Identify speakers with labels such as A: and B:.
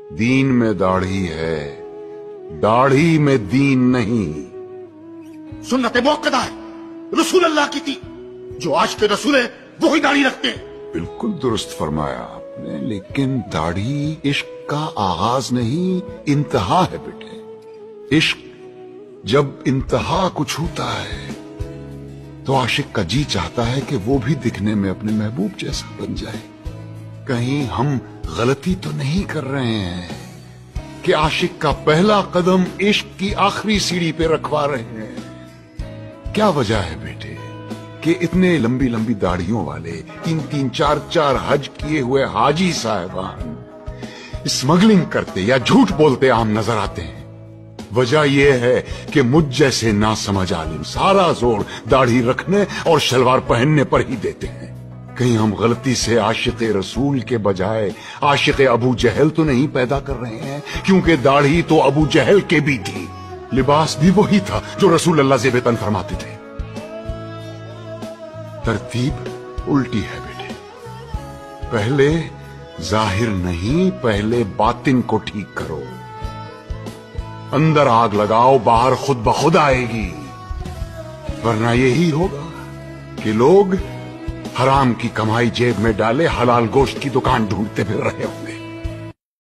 A: دین میں داڑھی ہے، داڑھی میں دین نہیں۔
B: سنت موقدہ ہے، رسول اللہ کی تھی، جو آج کے رسول ہے وہی داڑھی رکھتے ہیں۔
A: بالکل درست فرمایا آپ نے، لیکن داڑھی عشق کا آغاز نہیں، انتہا ہے بیٹے۔ عشق جب انتہا کو چھوتا ہے تو عاشق کا جی چاہتا ہے کہ وہ بھی دکھنے میں اپنے محبوب جیسا بن جائے۔ کہیں ہم غلطی تو نہیں کر رہے ہیں کہ عاشق کا پہلا قدم عشق کی آخری سیڑھی پہ رکھوا رہے ہیں؟ کیا وجہ ہے بیٹے کہ اتنے لمبی لمبی داڑھیوں والے، 3 4 حج کیے ہوئے حاجی صاحبان اسمگلنگ کرتے یا جھوٹ بولتے عام نظر آتے ہیں؟ وجہ یہ ہے کہ مجھ جیسے ناسمجھ عالم سارا زور داڑھی رکھنے اور شلوار پہننے پر ہی دیتے ہیں۔ کہیں ہم غلطی سے عاشق رسول کے بجائے عاشق ابو جہل تو نہیں پیدا کر رہے ہیں؟ کیونکہ داڑھی تو ابو جہل کے بھی تھی، لباس بھی وہی تھا جو رسول اللہ ذیب تن فرماتے تھے۔ ترتیب الٹی ہے بیٹے، پہلے ظاہر نہیں، پہلے باطن کو ٹھیک کرو۔ اندر آگ لگاؤ، باہر خود بخود آئے گی، ورنہ یہی ہوگا کہ لوگ حرام کی کمائی جیب میں ڈالے حلال گوشت کی دکان ڈھونڈتے پھر رہے ہوں۔